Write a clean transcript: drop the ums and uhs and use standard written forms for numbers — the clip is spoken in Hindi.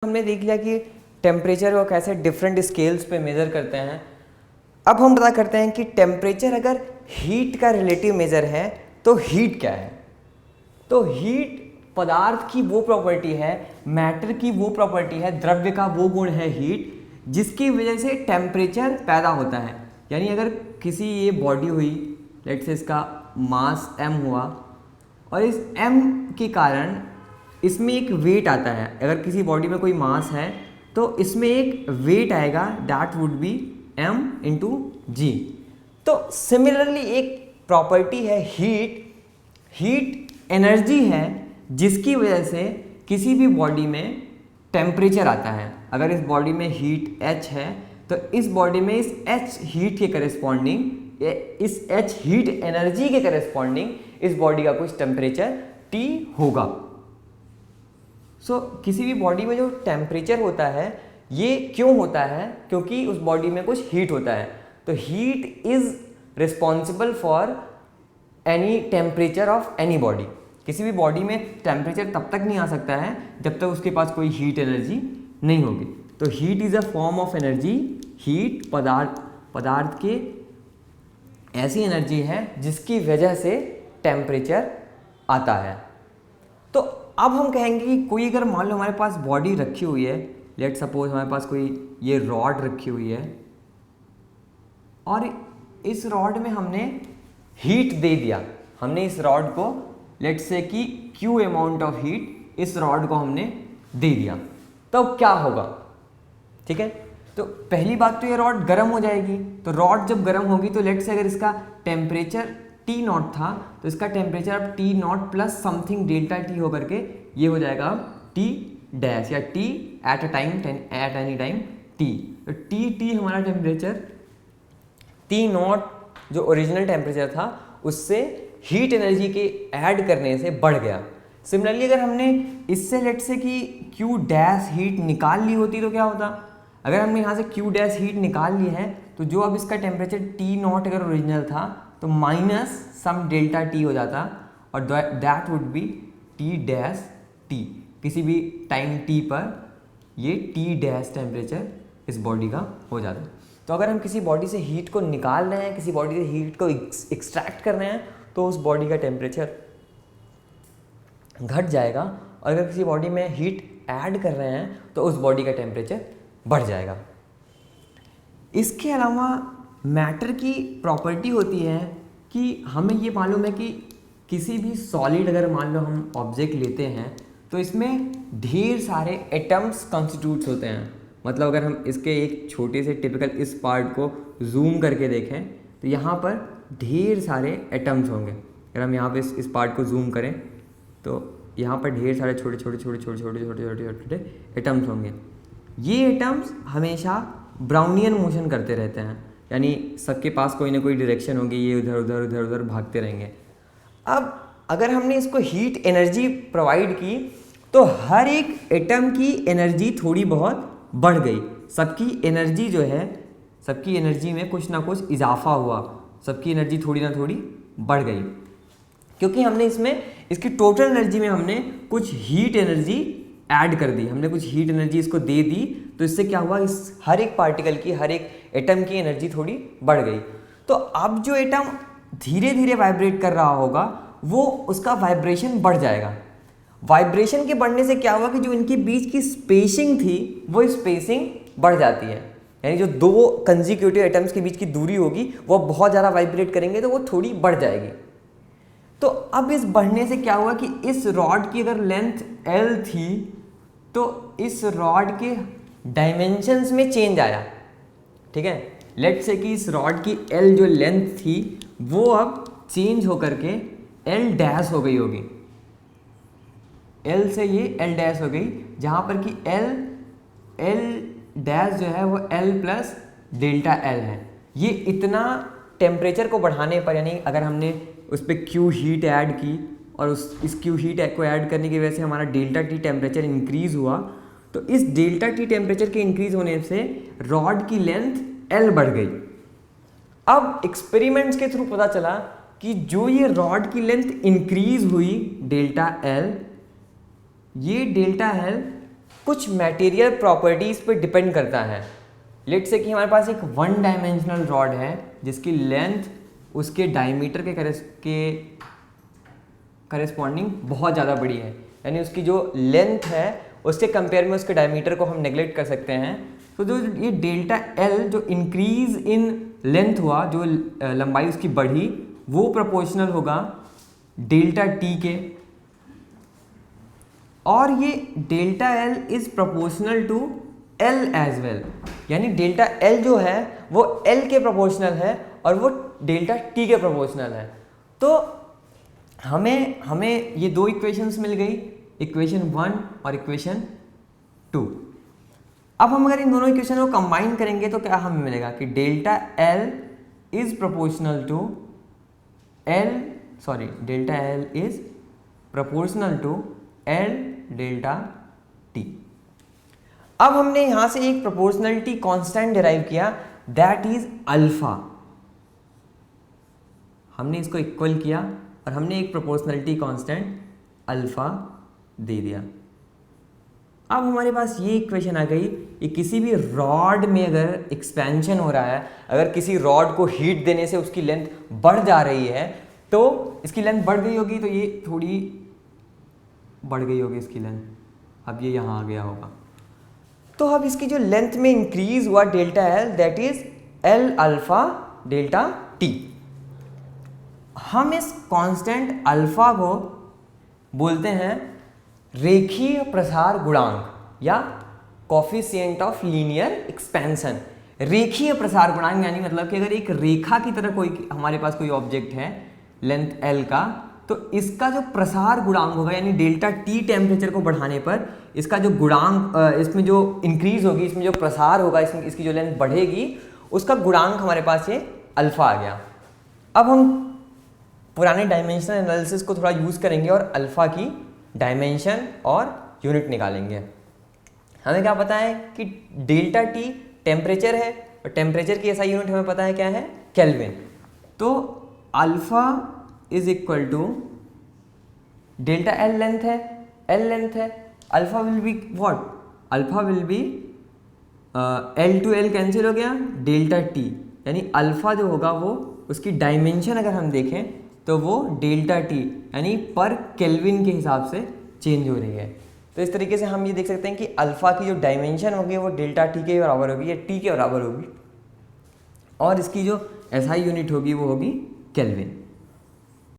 हमने देख लिया कि टेम्परेचर को कैसे डिफरेंट स्केल्स पे मेज़र करते हैं। अब हम पता करते हैं कि टेम्परेचर अगर हीट का रिलेटिव मेज़र है तो हीट क्या है। तो हीट पदार्थ की वो प्रॉपर्टी है, मैटर की वो प्रॉपर्टी है, द्रव्य का वो गुण है हीट, जिसकी वजह से टेम्परेचर पैदा होता है। यानी अगर किसी ये बॉडी हुई, लेट्स से इसका मास m हुआ और इस m के कारण इसमें एक वेट आता है। अगर किसी बॉडी में कोई मास है तो इसमें एक वेट आएगा, that would be m into g. तो सिमिलरली एक प्रॉपर्टी है हीट एनर्जी है जिसकी वजह से किसी भी बॉडी में टेम्परेचर आता है। अगर इस बॉडी में हीट h है तो इस बॉडी में इस h हीट के करस्पॉन्डिंग, इस h हीट एनर्जी के करस्पॉन्डिंग इस बॉडी का कुछ टेम्परेचर T होगा। किसी भी बॉडी में जो टेम्परेचर होता है ये क्यों होता है? क्योंकि उस बॉडी में कुछ हीट होता है। तो heat is responsible for any temperature of any body. किसी भी बॉडी में टेम्परेचर तब तक नहीं आ सकता है जब तक उसके पास कोई हीट एनर्जी नहीं होगी। तो heat is a form of energy. Heat पदार्थ की ऐसी एनर्जी है जिसकी वजह से टेम्परेचर आता है। तो अब हम कहेंगे कि कोई अगर मान लो हमारे पास बॉडी रखी हुई है, लेट सपोज हमारे पास कोई ये रॉड रखी हुई है और इस रॉड में हमने हीट दे दिया। हमने इस रॉड को लेट से कि Q अमाउंट ऑफ हीट इस रॉड को हमने दे दिया, तब क्या होगा? ठीक है, तो पहली बात तो ये रॉड गर्म हो जाएगी। तो रॉड जब गर्म होगी तो लेट से अगर इसका टेम्परेचर T नॉट था तो इसका टेम्परेचर अब T not plus something delta T होकर के ये हो जाएगा T डैश या T at a time at any time T। तो T हमारा टेम्परेचर T नॉट जो ओरिजिनल टेम्परेचर था उससे हीट एनर्जी के ऐड करने से बढ़ गया। सिमिलरली अगर हमने इससे लेट से कि Q डैश हीट निकाल ली होती तो क्या होता? अगर हमने यहाँ से Q डैश हीट निकाल ली है तो जो अब इसका टेम्परेचर T नॉट अगर ओरिजिनल था तो माइनस सम डेल्टा T हो जाता और that would B T dash T। किसी भी टाइम T पर ये T डैश टेम्परेचर इस बॉडी का हो जाता। तो अगर हम किसी बॉडी से हीट को निकाल रहे हैं, किसी बॉडी से हीट को एक्सट्रैक्ट कर रहे हैं तो उस बॉडी का टेम्परेचर घट जाएगा और अगर किसी बॉडी में हीट ऐड कर रहे हैं तो उस बॉडी का टेम्परेचर बढ़ जाएगा। इसके अलावा मैटर की प्रॉपर्टी होती है कि हमें ये मालूम है कि किसी भी सॉलिड अगर मान लो हम ऑब्जेक्ट लेते हैं तो इसमें ढेर सारे एटम्स कॉन्स्टिट्यूट्स होते हैं। मतलब अगर हम इसके एक छोटे से टिपिकल इस पार्ट को जूम करके देखें तो यहाँ पर ढेर सारे एटम्स होंगे। अगर हम यहाँ पे इस पार्ट को जूम करें तो यहाँ पर ढेर सारे छोटे छोटे एटम्स होंगे। ये एटम्स हमेशा ब्राउनियन मोशन करते रहते हैं, यानी सबके पास कोई ना कोई डायरेक्शन होगी, ये उधर उधर भागते रहेंगे। अब अगर हमने इसको हीट एनर्जी प्रोवाइड की तो हर एक एटम की एनर्जी थोड़ी बहुत बढ़ गई। सबकी एनर्जी जो है, सबकी एनर्जी में कुछ ना कुछ इजाफा हुआ, सबकी एनर्जी थोड़ी ना थोड़ी बढ़ गई, क्योंकि हमने इसमें इसकी टोटल एनर्जी में हमने कुछ हीट एनर्जी ऐड कर दी। हमने कुछ हीट एनर्जी इसको दे दी तो इससे क्या हुआ, इस हर एक पार्टिकल की, हर एक एटम की एनर्जी थोड़ी बढ़ गई। तो अब जो एटम धीरे धीरे वाइब्रेट कर रहा होगा वो उसका वाइब्रेशन बढ़ जाएगा। वाइब्रेशन के बढ़ने से क्या हुआ कि जो इनके बीच की स्पेसिंग थी वो स्पेसिंग बढ़ जाती है। यानी जो दो कंजिक्यूटिव एटम्स के बीच की दूरी होगी वो बहुत ज़्यादा वाइब्रेट करेंगे तो वो थोड़ी बढ़ जाएगी। तो अब इस बढ़ने से क्या हुआ कि इस रॉड की अगर लेंथ L थी तो इस रॉड के डायमेंशंस में चेंज आया। ठीक है, लेट्स से कि इस रॉड की L जो लेंथ थी वो अब चेंज होकर के L डैश हो गई होगी। L से ये L डैश हो गई, जहाँ पर कि L डैश जो है वो L प्लस डेल्टा L है। ये इतना टेम्परेचर को बढ़ाने पर, यानी अगर हमने उस पर Q हीट ऐड की और इस Q हीट को ऐड करने की वजह से हमारा डेल्टा T टेम्परेचर इंक्रीज़ हुआ, तो इस डेल्टा T टेम्परेचर के इंक्रीज़ होने से रॉड की लेंथ L बढ़ गई। अब एक्सपेरिमेंट्स के थ्रू पता चला कि जो ये रॉड की लेंथ इंक्रीज़ हुई डेल्टा L, ये डेल्टा L कुछ मटेरियल प्रॉपर्टीज़ पे डिपेंड करता है। लेट से कि हमारे पास एक वन डायमेंशनल रॉड है जिसकी लेंथ उसके डायमीटर के करेस्पॉन्डिंग बहुत ज़्यादा बड़ी है, यानी उसकी जो लेंथ है उसके कंपेयर में उसके डायमीटर को हम नेग्लेक्ट कर सकते हैं। तो जो ये डेल्टा एल जो इंक्रीज इन लेंथ हुआ, जो लंबाई उसकी बढ़ी, वो प्रोपोर्शनल होगा डेल्टा टी के, और ये delta L is proportional to L as well, यानी डेल्टा एल जो है वो एल के प्रोपोर्शनल है और वो डेल्टा टी के प्रोपोर्शनल है। तो हमें ये दो इक्वेशंस मिल गई, इक्वेशन 1 और इक्वेशन 2। अब हम अगर इन दोनों इक्वेशन को कंबाइन करेंगे तो क्या हमें मिलेगा कि delta L is proportional to delta L is proportional to L delta T. अब हमने यहां से एक प्रोपोर्शनलिटी कांस्टेंट डिराइव किया, दैट इज अल्फा। हमने इसको इक्वल किया और हमने एक प्रोपोर्शनलिटी कांस्टेंट अल्फा दे दिया। अब हमारे पास ये इक्वेशन आ गई कि किसी भी रॉड में अगर एक्सपेंशन हो रहा है, अगर किसी रॉड को हीट देने से उसकी लेंथ बढ़ जा रही है, तो इसकी लेंथ बढ़ गई होगी, तो ये थोड़ी बढ़ गई होगी इसकी लेंथ, अब ये यहाँ आ गया होगा। तो अब इसकी जो लेंथ में इंक्रीज हुआ delta L, that is L alpha delta T. हम इस कांस्टेंट अल्फा को बोलते हैं रेखीय प्रसार गुणांक या कोफिशिएंट ऑफ लीनियर एक्सपेंशन। रेखीय प्रसार गुणांक यानी मतलब कि अगर एक रेखा की तरह कोई हमारे पास कोई ऑब्जेक्ट है लेंथ एल का, तो इसका जो प्रसार गुणांक होगा यानी डेल्टा टी टेम्परेचर को बढ़ाने पर इसका जो गुणांक, इसमें जो इंक्रीज होगी, इसमें जो प्रसार होगा, इसमें इसकी जो लेंथ बढ़ेगी, उसका गुणांक हमारे पास ये अल्फा आ गया। अब हम पुराने डायमेंशनल एनालिसिस को थोड़ा यूज़ करेंगे और अल्फा की डायमेंशन और यूनिट निकालेंगे। हमें क्या पता है कि डेल्टा टी टेम्परेचर है और टेम्परेचर की ऐसा यूनिट हमें पता है क्या है, केल्विन। तो alpha is equal to delta L length है, एल लेंथ है, alpha will be what, alpha will be L to L cancel हो गया, डेल्टा टी, यानी अल्फा जो होगा वो उसकी डायमेंशन अगर हम देखें तो वो डेल्टा टी यानी पर केल्विन के हिसाब से चेंज हो रही है। तो इस तरीके से हम ये देख सकते हैं कि अल्फा की जो डायमेंशन होगी वो डेल्टा टी के बराबर होगी या टी के बराबर होगी, और इसकी जो एसआई यूनिट होगी वो होगी केल्विन।